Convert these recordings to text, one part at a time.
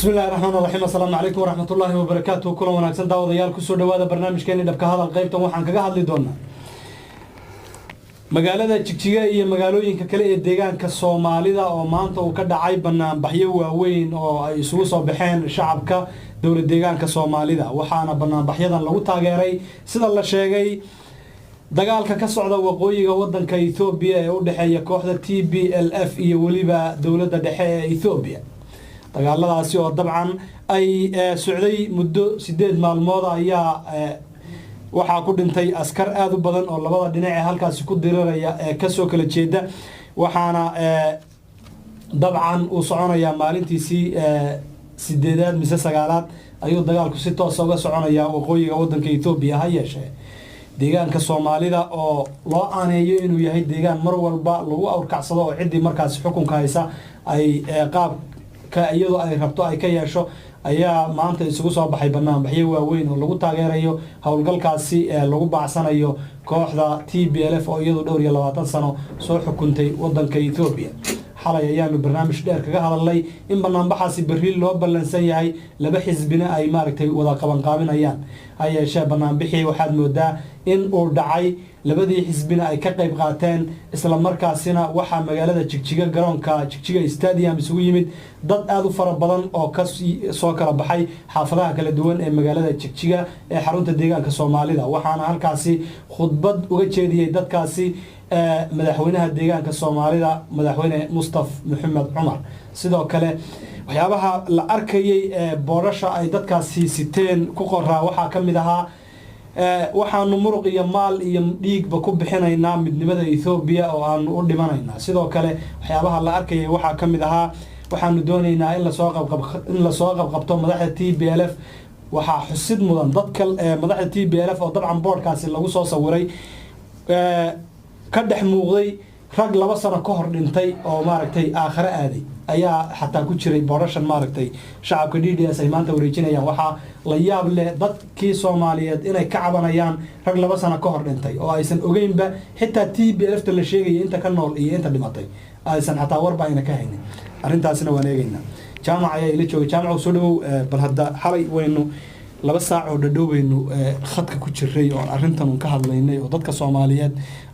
بسم الله الرحمن الرحيم السلام عليكم ورحمة الله وبركاته كل وناكسن داوديال كسو dhawaada barnaamijkeena dhabka hadal qaybtan waxaan kaga hadli doonaa magaalada Jigjiga iyo magaalooyinka kale ee deegaanka Soomaalida oo maanta uu ka dhacay banaanbaxyo waaweyn oo ay isugu soo baxeen shacabka dawlad deegaanka Soomaalida waxaana banaanbaxyadan lagu taageeray sida la sheegay dagaalka ka socda waqooyiga wadanka Ethiopia ee u dhaxeeya kooxda TPLF iyo waliba dawladda dhexe ee Ethiopia dagaaladaasi oo dabcan ay socday muddo 8 maalmood ayaa waxa ku dhintay askar aad u badan oo labada dhinac ee halkaas ku diriraya ka soo kala jeeda waxaana dabcan uu soconaya maalintiisii 8aad mise 9aad ayuu dagaalku si toos ah uga soconaya waqooyiga wadanka Ethiopia ha yeeshee deegaanka Soomaalida oo loo aaneeyo inuu yahay deegaan mar walba lagu awrkacsado oo cidii markaas xukunka haysa ay qaab iyadoo ay rabto ay ka yeesho ayaa maanta isugu soo baxay banaanbaxyo waaweyn oo lagu taageerayo hawlgalkaasi lagu baacsanayo kooxda TPLF oo iyadoo dhowr iyo 20 sano soo xukuntay wadanka Ethiopia xalay ayaanu barnaamij dheer kaga hadalnay in banaanbaxaasi berri loo balansan yahay laba xisbina ay maaragtay wada qaban qaabinayaan ayeeshee banaanbixii waxaad moodaa in uu dhacay labadii xisbina ay ka qayb qaateen isla markaasina waxa magaalada Jigjiga garoonka Jigjiga Stadium isugu yimid dad aad u fara badan oo ka soo kala baxay xaafadaha kala duwan ee magaalada Jigjiga ee xarunta deegaanka Soomaalida waxaana halkaasi khudbad uga jeediyay dadkaasi madaxweynaha deegaanka Soomaalida madaxweyne Mustafa Maxamed Umar sidoo kale waxyaabaha la arkayay boorasha ay dadkaasi siteen ku qoraa waxa kamid ahaa waxaanu muruq iyo maal iyo dhiigba ku bixinaynaa midnimada Ethiopia oo aan u dhimanaynaa sidoo kale waxyaabaha la arkayay waxa kamid ahaa waxaanu doonaynaa in la soo qabqabto madaxda TPLF waxa xusid mudan dadka madaxda TPLF oo dabcan boardkaasi lagu soo sawiray ka dhex muuqday rag 2 sano ka hor dhintay oo maaragtay aakhire aaday ayaa xataa ku jiray boorashan maaragtay shacabka DDS ay maanta wareejinayaan waxa la yaab leh dadkii Soomaaliyeed inay ka cabanayaan rag 2 sano ka hor dhintay oo aysan ogeynba xitaa TPLF ta la sheegay inta ka nool iyo inta dhimatay aysan xataa warba ayna ka haynin arintaasina waan eegaynaa jaamac ayaa ila joogay jaamac soo dhaw bal hadda xalay waynu 2 saac oo dhadhoweynu khadka ku jiray oo arintan ka hadlaynay oo dadka Soomaaliyeed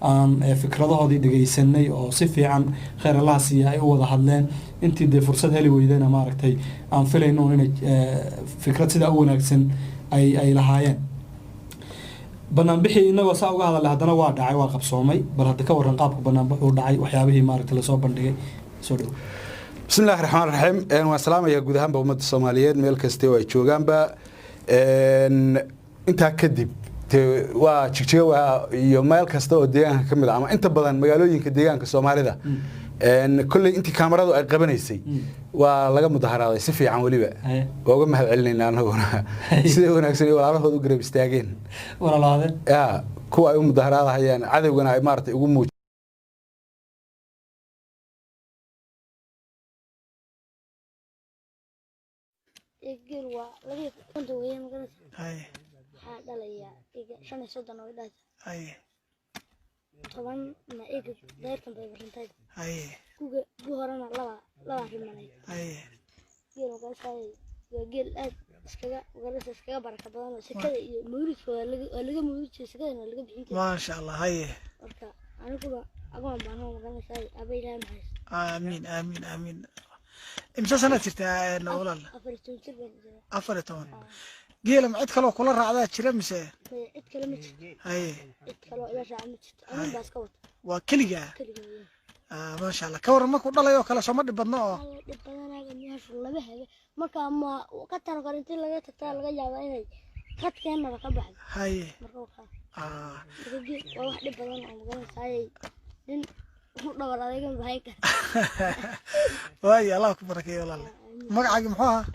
aan fikradahoodii dhageysanay oo si fiican khayr Allah siiya ay u wada hadleen intii de fursad heli weydana maaragtay aan filayno inay fikrad sida u wanaagsan ay lahaayeen banaanbixii inagoo saa uga hadalay hadana waa dhacay waa qabsoomay bal hadda ka waran qaabka banaanbixu dhacay waxyaabihii maaragtay la soo bandhigay soo dhaw بسم الله الرحمن الرحيم والسلام يا جودها بأمة الصوماليين ملك استوى يشوجان با أنت كذب وشجوا يوم ملك استوى ديان كمل عام أنت بدن مجالوين كديان كصومالي ده كل أنت كاميرا قبل يسي ولا مظاهرات يسفي عن ولي بقى وقوم هالعلني أنا هنا سيدنا كسر ولا عرفوا قريب استاجين ولا هذا يا كوا يوم مظاهرات هي عادي وأنا إمارة يقوم الجروة لقيت كنت ويا مقلت هاي هذا ليا شن صدنا ويدات هاي طبعا ما إيج داير كم بيبرنتاج هاي جوهرنا لا في المناي هاي جيرو قال هاي جيل أد سكجا وقال سكجا بركة بدنا سكجا مورد ولا مورد سكجا ولا بحين ما شاء الله هاي أركا أنا كذا أقوم بانو مقلت هاي أبي لا محس آمين آمين آمين إمتى سنة ترتا نقول أفرتون قيل ما عد كلو كل الرعاة شرب مسا عد كلمة هاي عد كلو إلى شعمت أنا بس كوت وكلجا ما شاء الله كور ما كنا لا يوكل شو ما دبنا دبنا جميع شغل بها ما كان ما وكتر قرنتي لقيت تطلع لقى جابيني قد كان ركب بعد هاي مروحة تجي واحد دبنا عمرنا هاي دور عليكم بهيك واي الله كبرك يا والله مقعد محوها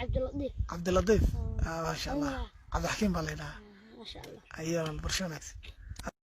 عبد اللطيف ما شاء الله عبد الحكيم بالله ما شاء الله ايوه البرشونات